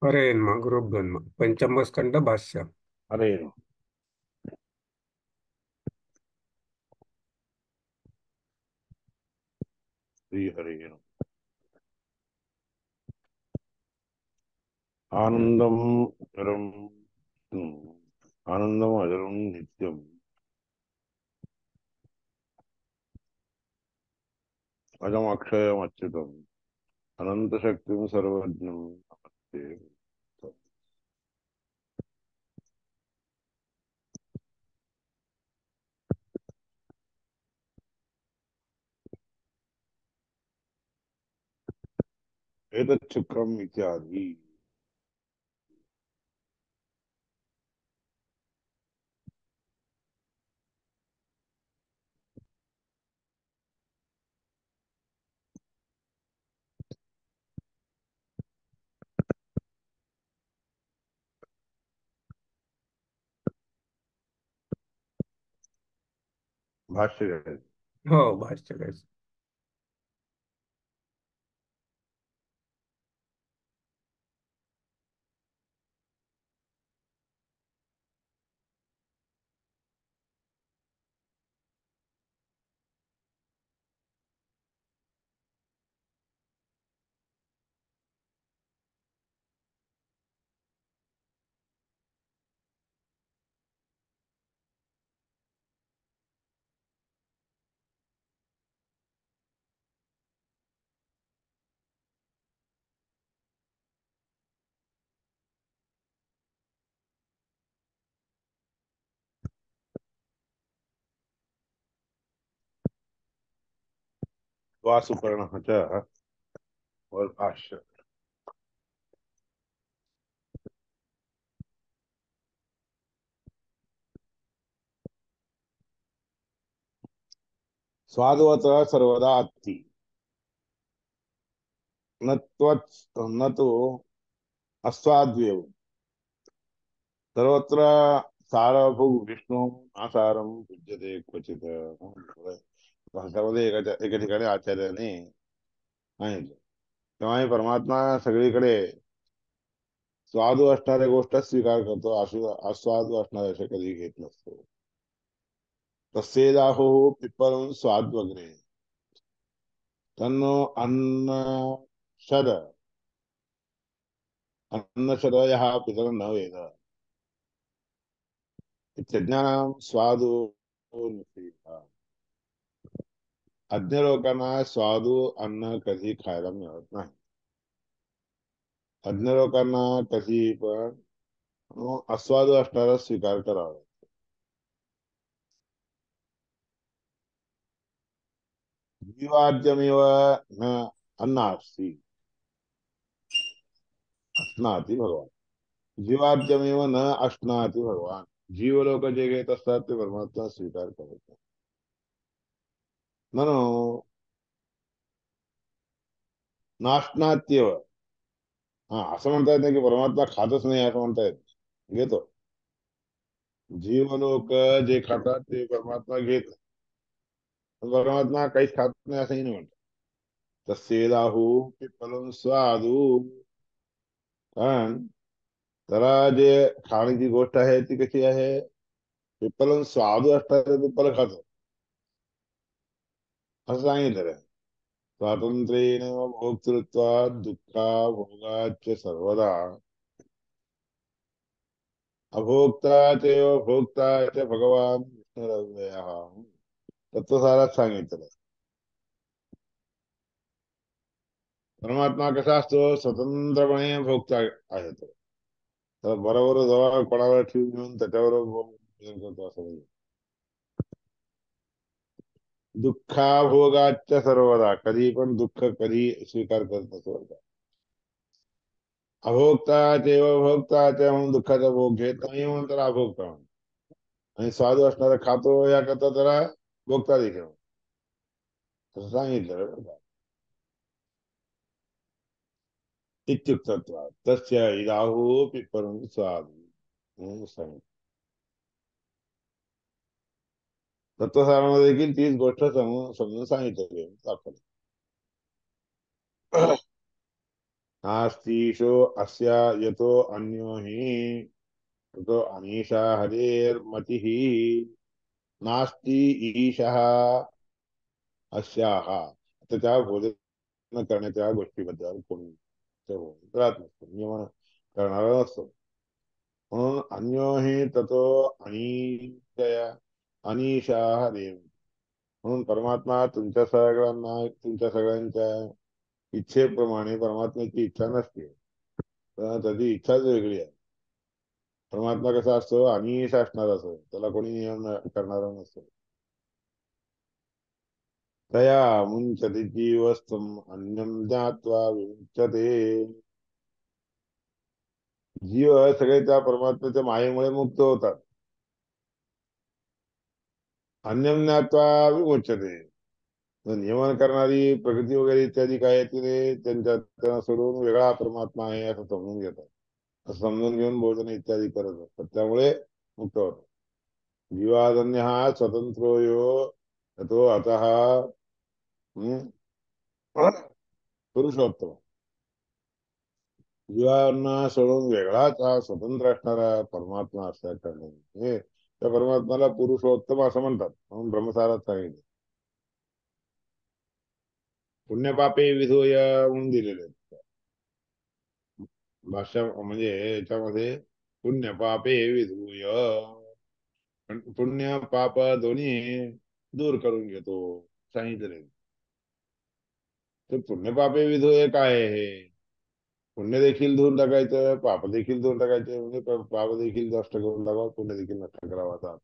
हरे नमः गुरुभ्यो नमः पंचमस्कंद भाष्य. हरे श्री हरे आनंदम अजरम आनंदम अजरम नित्यम अजम अक्षयम अच्युतम अनंत शक्तिम सर्वज्ञम नमस्ते। एतत् शुक्रम इत्यादि। भाष्य है। हो भाष्य काय. वासुपर्णः च और भाष्य। स्वादवत सर्वदा अस्ति न न तो अस्वाद्वेव सर्वत्र सारभूग विष्णु आसारम पूज्यते क्वचित। सर्वदा एका ठिकाणी आचार्याने सांगितलं तेव्हा हे परमात्मा सगळीकडे स्वादू असणाऱ्या गोष्ट स्वीकार करतो, अस्वादू असणाऱ्या कधी घेत नसतो. तस्येदाहो पिप्पलं स्वाद्वग्ने तन्नो अन्न शद अन्नशद यः पितरं न वेद इत्यज्ञानां स्वादू नसीब. अज्ञ लोकांना स्वादू अन्न कधी खायला मिळत नाही. अज्ञ लोकांना कधी पण अस्वादू असणारा स्वीकार करावा. जीवार्जमिव न अन्नास्ति अश्नाति भगवान. जीवार्जमेव न अश्नाति भगवान. जीव लोक जे घेत असतात ते परमात्मा स्वीकार करत नाही. म्हणून नाशनात्यव. हा असं म्हणता येत नाही की परमात्मा खातच नाही असं म्हणता येत नाही. घेतो. जीव लोक जे खातात ते परमात्मा घेत नाही. पण परमात्मा काहीच खात नाही असंही नाही म्हणतात. तस्येदाहु पिप्पलं स्वादु. कारण त्याला जे खाण्याची गोष्ट आहे ती कशी आहे. पिप्पलं स्वादू असणारे पिप्पल खातो असं सांगितलं. स्वातंत्र्येण भोक्तृत्वात् दुःखा भोगाच्च सर्वदा अभोक्ता चैव भोक्ता च भगवान विष्णुरव्ययः. तत्वसारात सांगितलं. परमात्मा कसा असतो स्वतंत्रपणे भोगता आहे तो. तर बरोबर जवळ कोणावर ठेवून घेऊन त्याच्यावर भोजन करतो असं नाही. दुःखा भोगाच्च सर्वदा कधी पण दुःख कधी स्वीकार करत नसतो. अभोक्ता चैव भोक्ता च म्हणून दुःखाचा भोग घेत नाही म्हणून त्याला अभोक्ता म्हणून. आणि साधू असणारा खातो या करता त्याला भोगता देखील तसं सांगितलं बरं का. इत्युक्तत्वात् तस्य इदाहु पिप्पलं स्वादु म्हणून सांगितलं. तत्वसारामध्ये देखील तीच गोष्ट समजून सांगितलेली आहे दाखवली. नास्तीशो अस्या यतो अन्यो हि ततो अनीशा हरेर्मतिः नास्ति ईशः अस्याः. आता त्या भोजन करण्याच्या गोष्टीबद्दल कोणी राहत नसतो, नियमन करणारा नसतो. म्हणून अन्यो हि ततो अनिशया अनिशा हरेर. म्हणून परमात्मा तुमच्या सगळ्यांच्या इच्छेप्रमाणे परमात्म्याची इच्छा नसते, तर त्याची इच्छाच वेगळी आहे. परमात्मा कसा असतो, अनिश असणार असतो, त्याला कोणी नियम करणारा नसतो. तया मुंचते जीवस्तम अन्यम ज्ञात्वा विमुच्यते. जीव सगळे त्या परमात्म्याच्या मायेमुळे मुक्त होतात. अन्यम ज्ञात्वा विमुच्यते. नियमन करणारी प्रकृती वगैरे इत्यादी काय आहे तिने त्यांना सोडून वेगळा परमात्मा आहे असं समजून घेतात. असं समजून घेऊन भोजन इत्यादी करत असतात, त्यामुळे मुक्त होतात. जीवादन्य हा स्वतंत्रो यो तो आता हा पुरुषोत्तम. जीवांना सोडून वेगळाच हा स्वतंत्र असणारा परमात्मा असल्या कारणाने त्या परमात्म्याला पुरुषोत्तम असं म्हणतात, म्हणून ब्रह्मसारात सांगितले. पुण्यपापे विधूय म्हणून दिलेले आहेत भाषा, म्हणजे याच्यामध्ये पुण्य पापे विधूय, पुण्य पाप दोन्ही दूर करून घेतो सांगितले. तर पुण्य पापे विधूय काय आहे हे? पुण्य देखील धुवून टाकायचं, पाप देखील धुवून टाकायचे, म्हणजे पाप देखील नष्ट करून टाकावं, पुण्य देखील नष्ट करावं असा.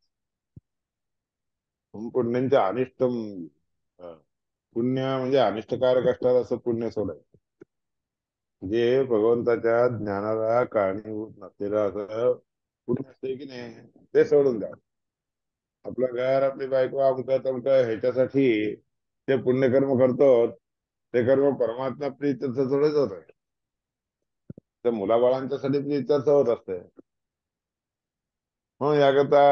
पुण्यांचे अनिष्टम, पुण्य म्हणजे अनिष्टकारक असणार असं पुण्य सोडायचं. जे भगवंताच्या ज्ञानाला कारणीभूत नसलेलं असं पुण्य असते की नाही, ते सोडून द्या. आपलं घर, आपली बायको, अमकं तमकं ह्याच्यासाठी ते पुण्यकर्म करतो, ते कर्म परमात्मा प्रीत्यर्थ थोडेच होत आहे. ते मुलाबाळांच्यासाठी प्रीत्यर्थ होत असते. म्हणून याकरता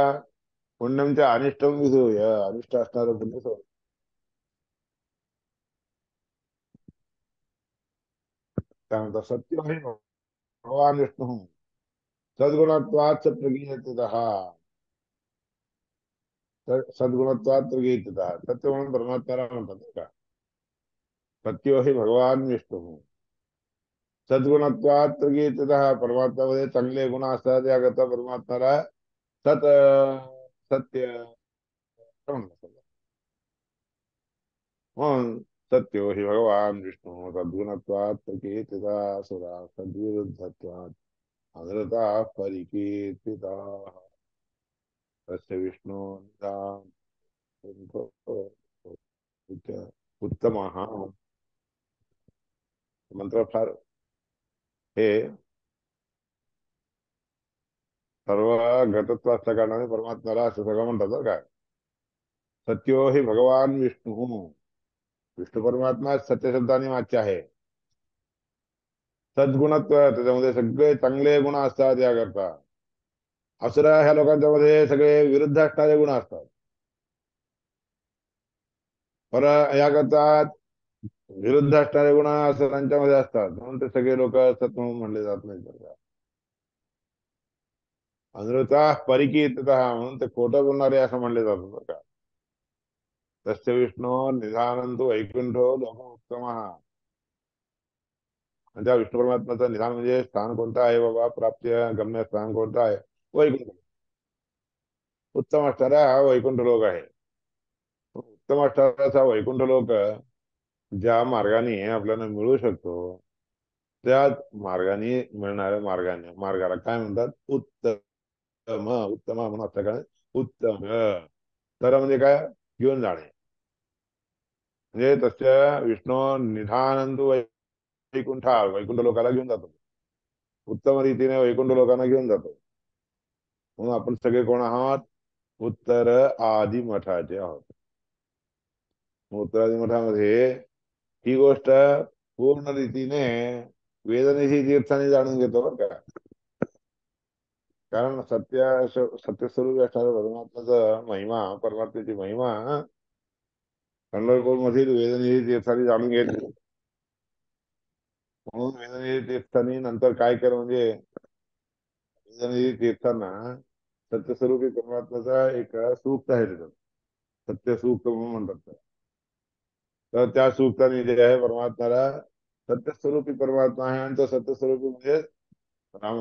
पुण्यमच्या अनिष्टम विधूय, अनिष्ट असणारं पुण्य सोड. काय म्हणतात, सत्य आहे भगवान विष्णू सद्गुणत्वाच प्रगीयतेतः. सद्गुणत्वात प्रगीयतेतः, सत्य म्हणून परमात्म्याला म्हणतात नाही का. सत्यो हि भगवान विष्णू सद्गुणत्वात प्रगीयतेतः, परमात्म्यामध्ये चांगले गुण असतात, याकरता परमात्म्याला सत सत्य असं म्हणतात. म्हणून सत्यो हि भगवान विष्णू सद्गुणत्वात प्रकीर्तिता सुरा सद्विरुद्धत्वात अनृता परिकीर्तिता. तस्य विष्णू निदान उत्तम हा मंत्र फार हे सर्व घटत्व असल्या कारणाने परमात्म्याला असं सगळं म्हणतात बरं काय. सत्यो हि भगवान विष्णू, विष्णू परमात्मा सत्य शब्दाने वाच्य आहे. सद्गुणत्व, त्याच्यामध्ये सगळे चांगले गुण असतात. याकरता असुरा ह्या लोकांच्या मध्ये सगळे विरुद्ध असणारे गुण असतात. पर याकरता विरुद्ध असणारे गुण असुरांच्या मध्ये असतात, म्हणून ते सगळे लोक सत म्हणून म्हणले जात नाही. अनृता परिकीर्तित म्हणून ते खोटं बोलणारे असं म्हणले जातात बरं का. तस्य विष्णू निधानंतु वैकुंठो लोक उत्तम. म्हणजे त्या विष्णू परमात्म्याचं निधान म्हणजे स्थान कोणतं आहे बाबा, प्राप्य गम्य स्थान कोणतं आहे, वैकुंठ. उत्तम असणारा हा वैकुंठ लोक आहे. उत्तम असणारा वैकुंठ लोक ज्या मार्गाने आपल्याला मिळू शकतो, त्या मार्गाने मिळणाऱ्या मार्गाला काय म्हणतात, उत्तम. उत्तम म्हणून असतं काय, उत्तम. तर म्हणजे काय, घेऊन जाणे. म्हणजे तस्य विष्णू निधानंतु वैकुंठा, वैकुंठ लोकाला घेऊन जातो, उत्तम रीतीने वैकुंठ लोकांना घेऊन जातो. म्हणून आपण सगळे कोण आहात, उत्तर आदी मठाचे आहोत. उत्तर आदी मठामध्ये ही गोष्ट पूर्ण रीतीने वेदनिशी तीर्थाने जाणून घेतो बरं का. कारण सत्यस्वरूपी असणाऱ्या परमात्म्याचा महिमा, परमात्म्याची महिमा पंढरपूर मधील वेदनिधी तीर्थाने जाणून घेतली. म्हणून वेदनेच्या तीर्थांनी नंतर काय केलं म्हणजे वेदनेच्या तीर्थांना सत्यस्वरूपी परमात्म्याचा एक सूक्त आहे तिथं, सत्य सूक्त म्हणून म्हणतात त्याला. तर त्या सूक्ताने जे आहे परमात्म्याला सत्यस्वरूपी परमात्मा आहे आणि तो सत्यस्वरूपी म्हणजे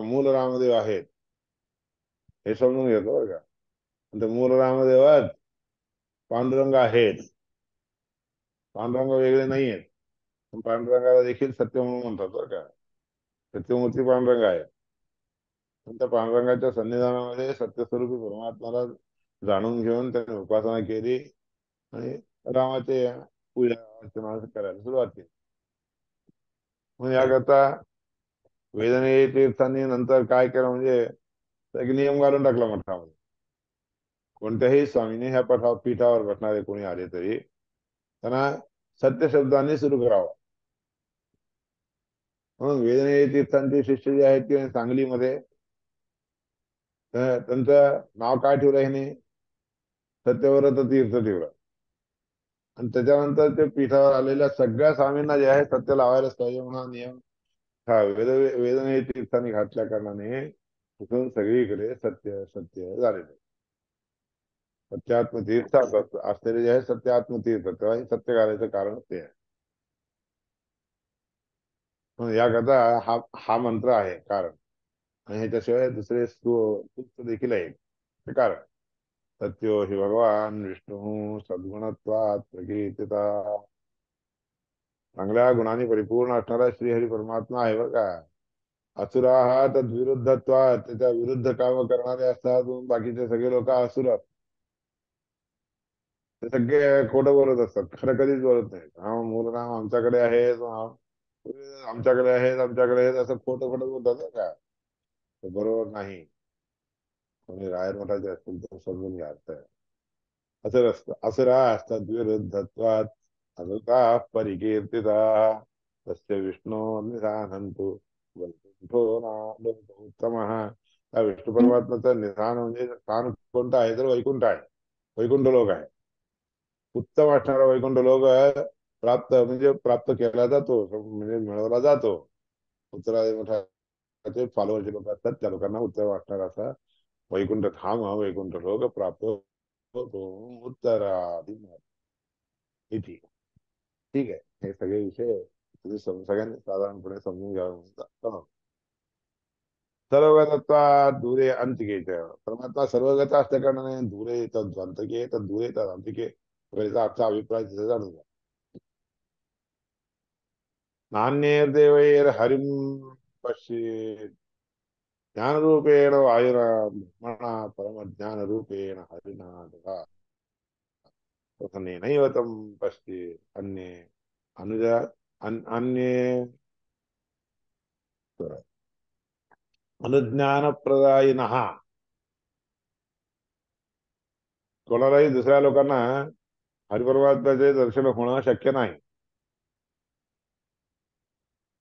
मूल रामदेव आहेत हे समजून घेतो बरं का. आणि ते मूल रामदेवात पांडुरंग आहेत, पांडुरंग वेगळे नाही आहेत. पण पांडुरंगाला देखील सत्य म्हणून म्हणतात बरं का. सत्यमूर्ती पांडुरंग आहे. पण त्या पांडुरंगाच्या सन्निधानामध्ये सत्यस्वरूपी परमात्म्याला जाणून घेऊन त्याने उपासना केली आणि रामाचे पूजा अर्चना करायला सुरुवात केली. मग याकरता वेदने तीर्थांनी नंतर काय केलं म्हणजे एक नियम घालून टाकला मठामध्ये. कोणत्याही स्वामीने ह्या पीठावर बसणारे कोणी आले तरी त्यांना सत्य शब्दांनी सुरू करावं. म्हणून वेदने तीर्थांचे शिष्य जे आहेत ते सांगलीमध्ये त्यांचं नाव काय ठेवलं ह्याने, सत्यव्रत तीर्थ ठेवलं. आणि त्याच्यानंतर ते पीठावर आलेल्या सगळ्या स्वामींना जे आहे सत्य लावायलाच पाहिजे म्हणून हा नियम हा वेदने तीर्थांनी घातल्या कारणाने तिथून सगळीकडे सत्य सत्य झालेलं. सत्यात्मतीर्थ असलेले जे आहे सत्यात्मतीर्थ तेव्हा हे सत्य घालायचं कारण ते आहे. म्हणून याकरता हा हा मंत्र आहे कारण. आणि ह्याच्याशिवाय दुसरे सूक्त देखील आहे ते कारण. सत्यो हि भगवान विष्णू सद्गुणत्वात् प्रकीर्तिता. चांगल्या गुणांनी परिपूर्ण असणारा श्रीहरी परमात्मा आहे बरं का. असुरा हा तद्विरुद्धत्वात् त्याच्या विरुद्ध काम करणारे असतात, बाकीचे सगळे लोक असुर. ते सगळे खोटं बोलत असतात, खरं कधीच बोलत नाहीत. हा मूल नाम आमच्याकडे आहे, आमच्याकडे आहेत, आमच्याकडे आहेत असं खोटं खोटं बोलतात बरं का. ते बरोबर नाही. कोणी रायर मठाचे असतील तर समजून घ्या अर्थ आहे. असं असतं, असुरा असतात विरुद्धत्वात असुता परिकीर्तिता तस्य विष्णू निधानंतु वैकुंठो उत्तम. त्या विष्णू परमात्म्याचं निधान म्हणजे स्थान कोणतं आहे तर वैकुंठ आहे. वैकुंठ लोक आहे. उत्तम असणारा वैकुंठ लोक प्राप्त म्हणजे प्राप्त केला जातो, म्हणजे मिळवला जातो. उत्तरादी मठाचे फॉलोअर जे लोक असतात त्या लोकांना उत्तम असणारा असा वैकुंठ धाम वैकुंठ लोक प्राप्त होतो उत्तरादी इथे. ठीक आहे, हे सगळे विषय तुम्ही सगळ्यांनी साधारणपणे समजून घ्यावे म्हणून सांगतो. सर्वगतत्वात् दूरे अंतिके च. परमात्मा सर्वगत असल्या कारणाने दूरे येतात अंतके येतात दूरे येतात अंतिके वगैरेचा आजचा अभिप्राय तिथे जाणून घ्या. नान्यैर्देवैर्हरिं पश्येत् ज्ञानरूपेण वायुना ब्रह्मणा परमज्ञानरूपेण हरिणा तथा नैव तं पश्येत् अन्ये अनुज अन्ये अनुज्ञानप्रदायिनः. कोणालाही दुसऱ्या लोकांना हरिपरमात्म्याचे दर्शन होणं शक्य नाही.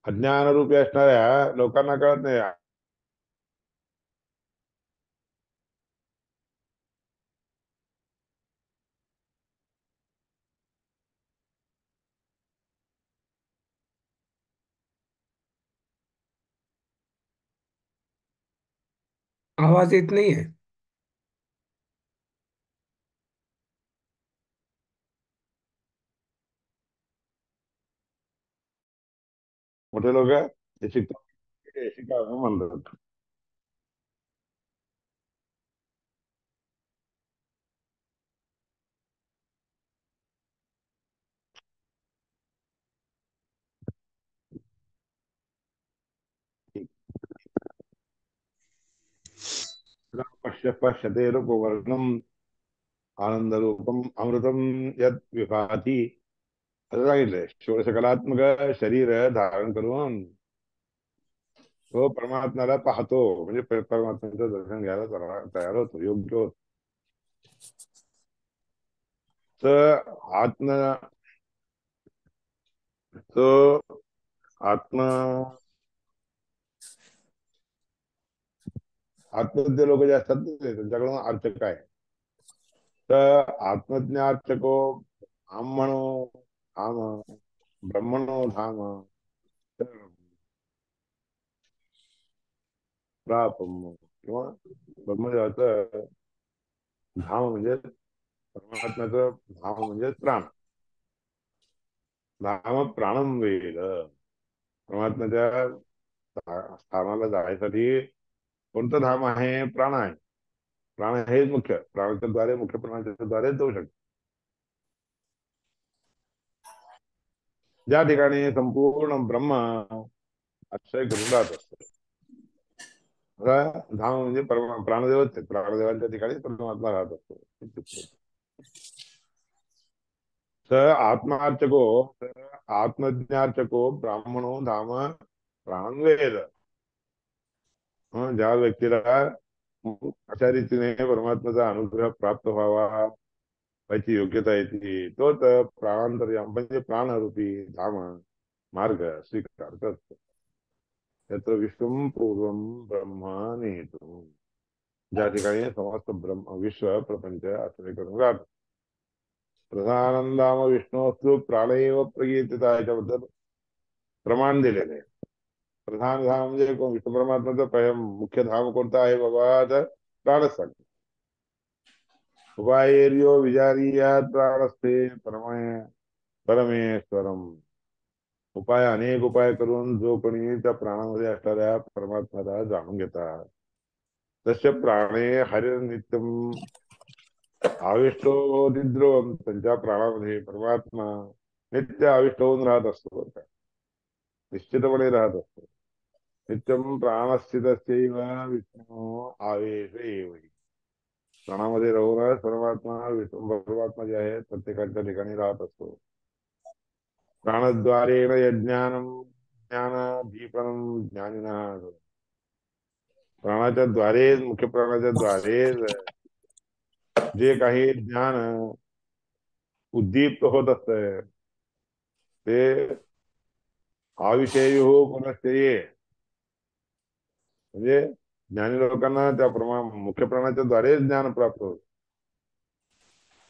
अज्ञानरूपी असणाऱ्या लोकांना कळत नाही. आवाज येत नाहीये. मोठे लोक हे शिकतात, हे शिकावं म्हणतात. पश्य पश्यते रूपवर्णम आनंद रूपम अमृतम यद विभाती. असं सांगितलंय. षोडशकलात्मक शरीर धारण करून तो परमात्म्याला पाहतो म्हणजे परमात्म्याचं दर्शन घ्यायला तयार होतो, योग्य होतो. तर आत्म तो आत्म आत्मज्ञ लोक जे असतात ना, त्यांच्याकडून अर्थ काय तर आत्मज्ञार्थको ब्राह्मणो धाम ब्रह्मणो धाम प्रापम किंवा ब्रह्मदेवाचं धाम म्हणजे परमात्म्याचं धाम म्हणजे प्राण. धाम प्राणम वेद. परमात्म्याच्या स्थानाला जाण्यासाठी कोणतं धाम आहे? प्राण आहे. प्राण हेच मुख्य, प्राणाच्या द्वारे, मुख्य प्राणाच्या द्वारे जाऊ शकतो. ज्या ठिकाणी संपूर्ण ब्रह्म आश्रय करून राहत असतो, आता धाम म्हणजे प्राणदेवच आहे. प्राणदेवांच्या ठिकाणी परमात्मा राहत असतो. स आत्मार्चको स आत्मज्ञार्चको ब्राह्मणो धाम प्राण वेद. ज्या व्यक्तीला अशा रीतीने परमात्म्याचा अनुग्रह प्राप्त व्हावा, त्याची योग्यता येते, तोच प्राणांतर म्हणजे प्राणरूपी धाम मार्ग स्वीकारत असतो. त्याचं विश्वम पूर्वम ब्रह्मा निहितो. ज्या ठिकाणी समस्त ब्रह्म विश्व प्रपंच आश्रय करून राहतो. प्रधानंदाम विष्णू असतो प्राणैव प्रगीयता, याच्याबद्दल प्रमाण दिलेले आहे. प्रधान धाम म्हणजे विष्णू परमात्म्याचं मुख्य धाम कोणतं आहे बाबा? तर प्राणच सांगतो. उपायर्यो विजारीयात प्राणस्थे परमेश्वरम. अनेक उपाय करून जो कोणी त्या प्राणामध्ये असणाऱ्या परमात्म्याला जाणून घेतात, तसे प्राणे हरिनित्यम आविष्टो निद्रोम. त्यांच्या प्राणामध्ये परमात्मा नित्य आविष्ट होऊन राहत असतो बरं का, निश्चितपणे राहत असतो. नित्यम प्राणस्थितस्यैव विष्णू आवेश एव. प्राणामध्ये राहूनच परमात्मा विष्णू परमात्मा जे आहे प्रत्येकाच्या ठिकाणी राहत असतो. प्राणद्वारेण यज्ञानम ज्ञानदीपनम ज्ञानिनः. प्राणाच्या द्वारे, मुख्य प्राणाच्या द्वारे जे काही ज्ञान उद्दीप्त होत असत, ते अविषयी हो पुनश्चये. म्हणजे ज्ञानी लोकांना त्या मुख्य प्राणाच्या द्वारे ज्ञान प्राप्त होत.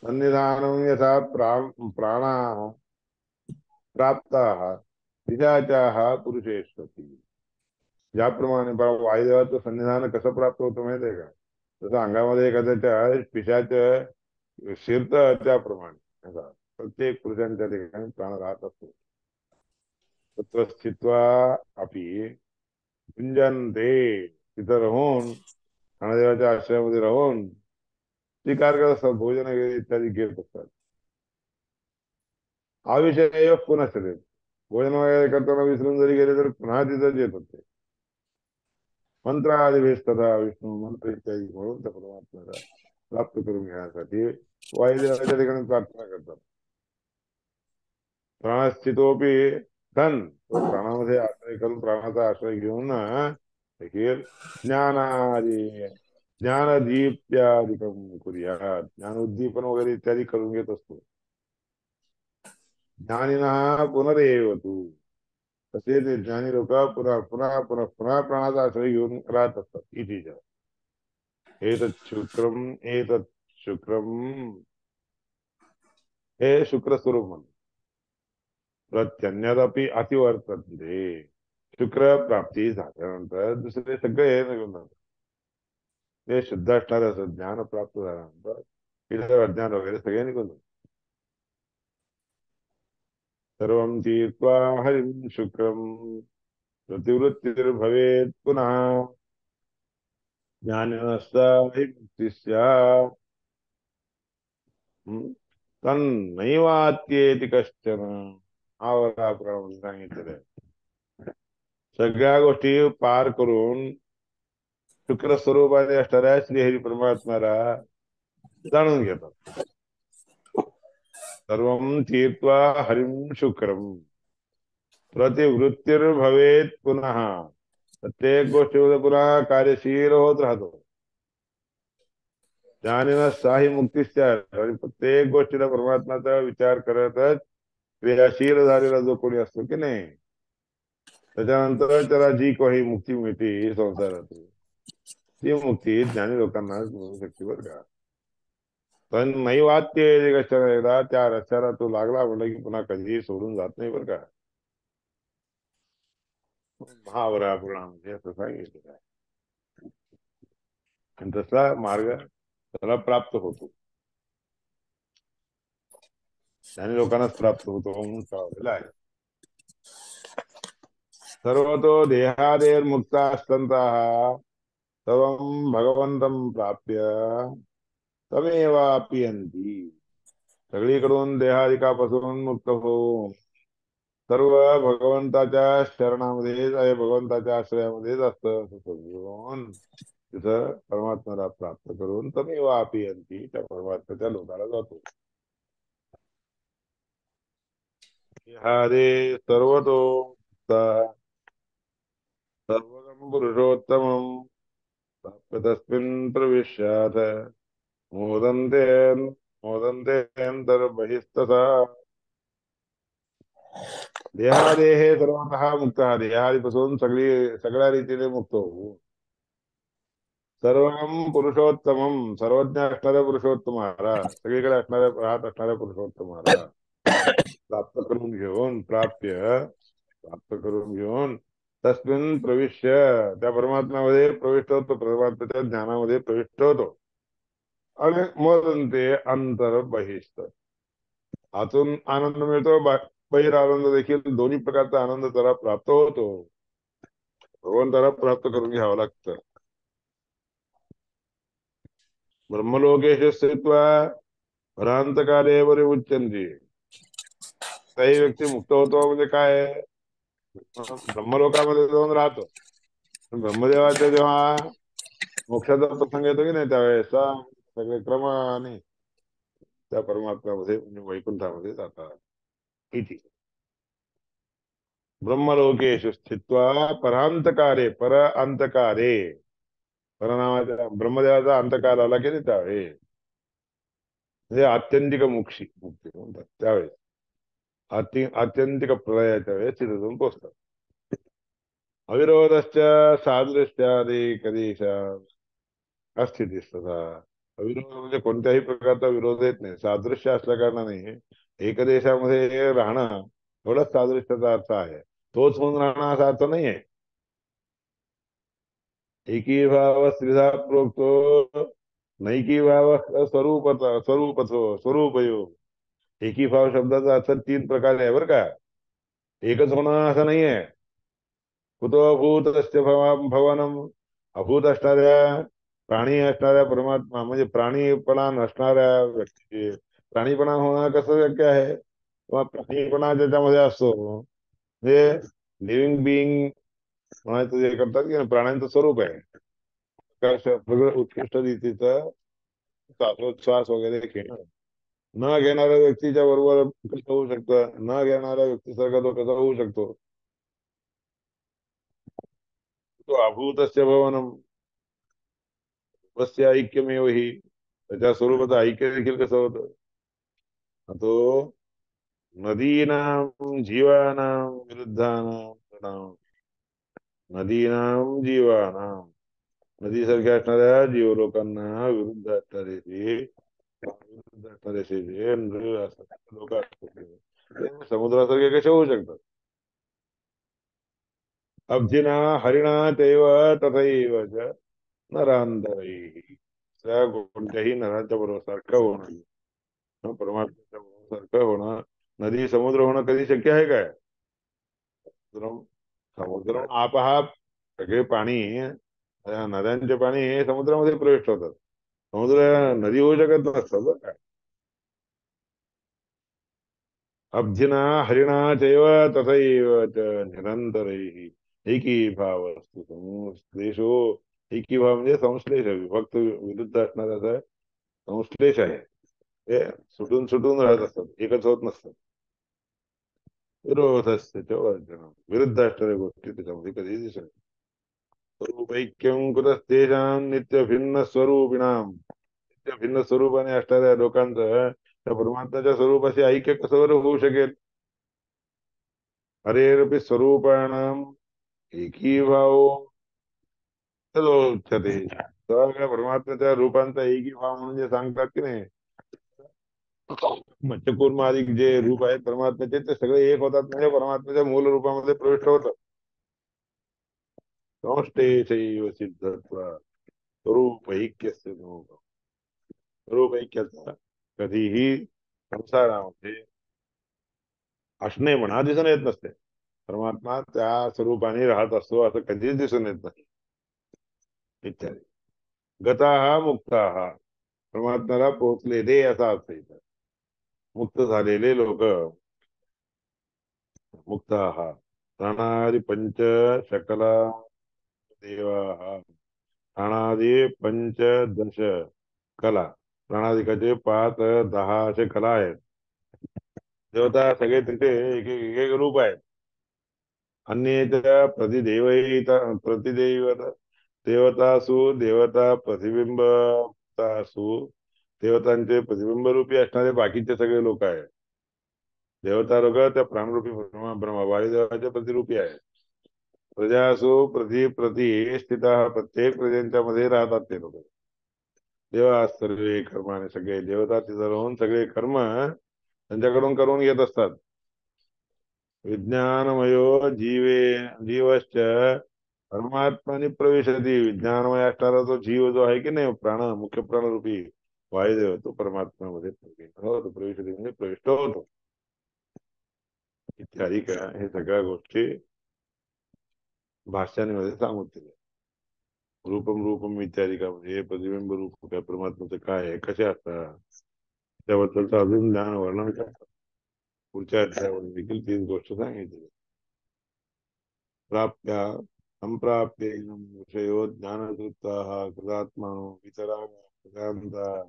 सन्निधानम यथा प्राणा प्राप्ता पिशाचा पुरुषेश्वती. ज्याप्रमाणे वायुदेवाचं सन्निधान कसं प्राप्त होतं माहिती आहे का? जसं अंगामध्ये एखाद्याच्या पिशाच शिरतं, त्याप्रमाणे प्रत्येक पुरुषांच्या ठिकाणी प्राण राहत असतो. तत्र स्थित्वा अपि भुंजनते. तिथं राहून, प्राणदेवाच्या आश्रयामध्ये राहून स्वीकार करत असतात, भोजन वगैरे इत्यादी घेत असतात. हा विषय पुन्हा असेल. भोजन वगैरे करताना विसरून जरी गेले तर पुन्हा तिथं येत होते. मंत्रादिवेश तथा विष्णू मंत्र इत्यादी म्हणून त्या परमात्म्याला प्राप्त करून घेण्यासाठी वायुदेवाच्या ठिकाणी प्रार्थना करतात. प्राणस्थितोपी सन, तो प्राणामध्ये आश्रय करून, प्राणाचा आश्रय घेऊन देखील ज्ञानादी ज्ञानदीप्यादिकम कुर्यात. ज्ञानोद्दीपन वगैरे इत्यादी करून घेत असतो. ज्ञानिना पुनरेव तू. तसे ते ज्ञानी लोक पुन्हा पुन्हा पुन्हा पुन्हा प्राणाचा आश्रय घेऊन राहत असतात. इथे एतत् शुक्रम हे शुक्र स्वरूप म्हणतात. प्रत्यन्यदपि अतिवर्तन्ते. शुक्र प्राप्ती झाल्यानंतर दुसरे सगळे हे निघून जातात. ते शुद्ध असणारे असं ज्ञान प्राप्त झाल्यानंतर इतर अज्ञान वगैरे सगळे निघून जातात. सर्वं तीर्त्वा हरिं शुक्रम प्रतिवृत्तिर्भवेत् पुनः ज्ञानिनस्ता मुक्ती स्यात्. तन्नैवात्येति कश्चन. आवरापुरामध्ये सांगितलेलं आहे. सगळ्या गोष्टी पार करून शुक्र स्वरूपाने असणाऱ्या श्रीहरी परमात्म्याला जाणून घेतात. सर्वं तीर्त्वा हरिं शुक्रम प्रतिवृत्तिर्भवेत् पुनः. प्रत्येक गोष्टीमध्ये पुन्हा कार्यशील होत राहतो. ज्ञानीनं साही मुक्तीच्या. आणि प्रत्येक गोष्टीला परमात्म्याचा विचार करतच क्रियाशील झालेला जो कोणी असतो की नाही, त्याच्यानंतर त्याला जी काही मुक्ती मिळते संसारातून, ती मुक्ती ज्ञानी लोकांनाच मिळू शकते बरं का. पण नाही वाक्य कशाला, एकदा त्या रस्त्याला तो लागला म्हणलं की पुन्हा कधीही सोडून जात नाही बरं का. महावरा पुराण म्हणजे असं सांगितलं आहे. आणि तसला मार्ग त्याला प्राप्त होतो. ज्ञानी लोकांनाच प्राप्त होतो म्हणून कळवलेला आहे. सर्वतो देहादेर्मुक्ता संताः सर्वं भगवंतं प्राप्य तमेवाप्यन्ति. सगळीकडून देहादिकापासून मुक्त होऊन सर्व भगवंताच्या शरणामध्येच आहे, भगवंताच्या आश्रयामध्येच असतं असं समजून तिथं परमात्म्याला प्राप्त करून तमेवाप्यन्ति, त्या परमात्म्याच्या लोकाला जातो. देहादे सर्वतो मुक्तः सर्वगं पुरुषोत्तमं प्राप्य तस्मिन् प्रविश्यात् मोदन्ते मोदन्तेऽन्तर्बहिस्तथा. देहादेहे सर्वतः मुक्तः, देहादिपासून सगळ्या रीतीने मुक्त होऊ. सर्वं पुरुषोत्तमं, सर्वज्ञ असणाऱ्या पुरुषोत्तमाला, सगळीकडे असणाऱ्या राहत असणाऱ्या पुरुषोत्तमाला प्राप्त करून घेऊन प्राप्त करून घेऊन तस्मिन प्रविश्य, त्या परमात्म्यामध्ये प्रविष्ट होतो, परमात्म्याच्या ज्ञानामध्ये प्रविष्ट होतो. आणि मग ते अंतर्बहिष्ट, आतून आनंद मिळतो, बाहेर आनंद देखील, दोन्ही प्रकारचा आनंद त्याला प्राप्त होतो. भगवंताला प्राप्त करून घ्यावं लागतं. ब्रह्मलोकेश स्थित्वा परांतकाले बरे उच्चंती. काही व्यक्ती मुक्त होतो म्हणजे काय, ब्रह्मलोकामध्ये जाऊन राहतो. ब्रह्मदेवाच्या जेव्हा मोक्षाचा प्रसंग येतो की नाही, त्यावेळेस सगळे क्रमाने त्या परमात्म्यामध्ये म्हणजे वैकुंठामध्ये जातात. इति ब्रह्मलोकेशु स्थित्वा परांतकारे, पर अंतकारे, परनामाच्या ब्रह्मदेवाचा अंतकाल आला की नाही त्यावेळेस, म्हणजे आत्यंतिक मुक्ती म्हणतात त्यावेळेस, आत्यंतिक प्रलयाच्या वेळेस तिथे जाऊन पोहोचतात. अविरोधश्च सादृश्यादि कधीशा अस्थितीस्तथा. अविरोध म्हणजे कोणत्याही प्रकारचा विरोध येत नाही, सादृश्य असल्या कारणाने एकदेशामध्ये राहणं एवढाच सादृश्याचा अर्थ आहे. तोच म्हणून राहणं असा अर्थ नाहीये. एकी भाव त्रिधा प्रोक्तो नैकी भाव स्वरूपयोग. एकी भाव शब्दाचा अर्थ तीन प्रकारे आहे बरं का. एकच होणं असं नाहीये. कुतो अभूत भवनम, अभूत असणाऱ्या, प्राणी असणाऱ्या परमात्मा म्हणजे प्राणीपणा नसणाऱ्या व्यक्ती, प्राणीपणा होणं कसं शक्य आहे, किंवा प्राणीपणा ज्याच्यामध्ये असतो म्हणजे लिव्हिंग बिईंग म्हणायचं जे करतात की प्राण्यांचं स्वरूप आहे, उत्कृष्ट रीतीचं श्वासोच्छ्वास वगैरे घेणं. न घेणाऱ्या व्यक्तीच्या बरोबर कसं होऊ शकतं, न घेणाऱ्या व्यक्तीसारखा तो कसा होऊ शकतो. तो अभूतस्य भवनम, बसचे ऐक्यमेव ही, त्याच्या स्वरूपाचं ऐक्य देखील कसं होतं. तो नदीनां जीवानां विरुद्धानां, नदीनां जीवानां, नदीसारख्या असणाऱ्या जीव लोकांना विरुद्ध असणारे ते, विरुद्ध असणारे जे लोक असतात ते समुद्रासारखे कसे होऊ शकतात. अब्धिना हरिणा तेव तथैव च नरांतरैः. त्या कोणत्याही नराच्या बरोबर सारखं होणं, परमात्म्याच्या बरोबर सारखं होणं, नदी समुद्र होणं कधी शक्य आहे काय. समुद्र आपहा, सगळे पाणी, नद्यांचे पाणी हे समुद्रामध्ये प्रवेश होतात. समुद्र नदी होऊ शकत नसतं बरं का. अब्धिना हरिणा चैव तथैव च निरंतरैः एकी भाव असतो संश्लेषो. एकी भाव म्हणजे संश्लेष, विभक्त विरुद्ध असणाऱ्याचा संश्लेष आहे. ते सुटून सुटून राहत असतात, एकच होत नसतात. विरोध असते तेव्हा विरुद्ध असणाऱ्या गोष्टी त्याच्यामध्ये कधी दिसत. स्वरूपैक्यं कुतस्तेषां नित्य भिन्न स्वरूपिणाम, नित्य भिन्न स्वरूपाने असणाऱ्या लोकांचं त्या परमात्म्याच्या स्वरूपाशी ऐक्य कसं बरं होऊ शकेल. हरेरपि स्वरूपाणाम एकी भाव तदोच्यते. सगळ्या परमात्म्याच्या रूपांचा एकी भाव म्हणजे सांगतात की नाही, मत्स्यकूर्म आदी जे रूप आहेत परमात्म्याचे ते सगळे एक होतात, म्हणजे परमात्म्याच्या मूल रूपामध्ये प्रविष्ट होतात. संश्लेषैव सिद्धत्वा, स्वरूपैक्यस्य नो भाव. स्वरूपैक्याचा कधीही संसारामध्ये असणे दिसून येत नसते. परमात्मा त्या स्वरूपाने राहत असतो असं कधीच दिसून येत नाही. इत्यादी. गताः मुक्ताः, परमात्म्याला पोहोचलेले असा अर्थ येतात. मुक्त झालेले लोक, मुक्ताः. प्राणादि पंच शकला देवाः, प्राणादि पंचदश कला, प्राणादिकाचे 5 10 असे कला आहेत. देवता सगळे तिथे एक एक रूप आहेत. अन्येत प्रतिदेवता देवतासु देवता प्रतिबिंबतासु, देवतांचे प्रतिबिंब रूपी असणारे बाकीचे सगळे लोक आहेत. देवता लोक त्या प्राणरूपी ब्रह्मा वायुदेवाच्या प्रतिरूपी आहेत. प्रजासु प्रति स्थित, प्रत्येक प्रजेच्या मध्ये राहतात ते लोक. देवा सर्वे कर्माने, सगळे देवता तिथं राहून सगळे कर्म त्यांच्याकडून करून घेत असतात. विज्ञानमयो जीवे जीवश्च परमात्माने प्रवेशती, विज्ञानमय असणारा जो जीव जो आहे की नाही, मुख्य प्राणरूपी वायुदेव, तो परमात्म्यामध्ये प्रवेश होतो. प्रवेशती म्हणजे प्रविष्ट होतो. इत्यादी का हे सगळ्या गोष्टी भाष्यांमध्ये सांगितलेल्या. रूपम रूपम इत्यादी का म्हणजे प्रतिबिंब रूप काय परमात्म्याचं काय आहे, कसे असतात, त्याबद्दलचं अजून ज्ञान वर्णन करतात. पुढच्या अध्यायामध्ये देखील तीच गोष्ट सांगितली. प्राप्त्या संप्राप्य इदं विषयो ज्ञानतृप्ताः कृतात्मानो वितरागांता,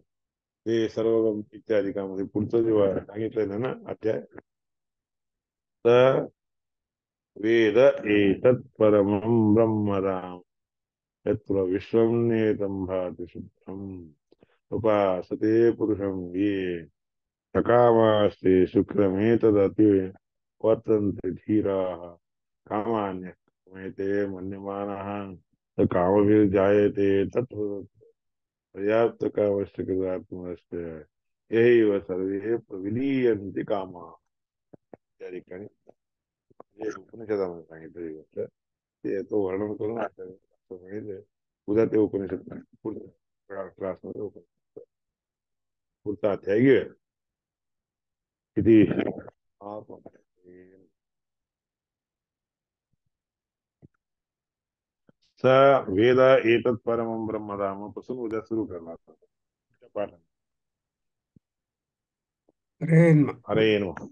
ते सर्व इत्यादिकामध्ये पुढचं जेव्हा सांगितलेलं ना अध्याय, तर वेद एतत् परमं ब्रह्मराम यत्र विश्वं नियतं भाति शुद्धम् उपासते पुरुषं ये सकामास्ते शुक्रमेतदति वर्तन्ते धीराः कामान्यते मन्यमानः स कामभिर्जायते तत्र पर्याप्त कामश्चकृतात्मनश्च यैव सर्वे प्रविलीयन्ति कामाः. त्या ठिकाणी जे उपनिषदामध्ये सांगितलं ही गोष्ट, ते तो वर्णन करून असं सांगितलं. उद्या ते उपनिषद पुढच्या क्लासमध्ये उपनिषद पुढचा अध्याय घेऊया. किती स वेद एतत् परमं ब्रह्मधाम पासून उद्या सुरू करणार पाठ. हरे हरे नमः.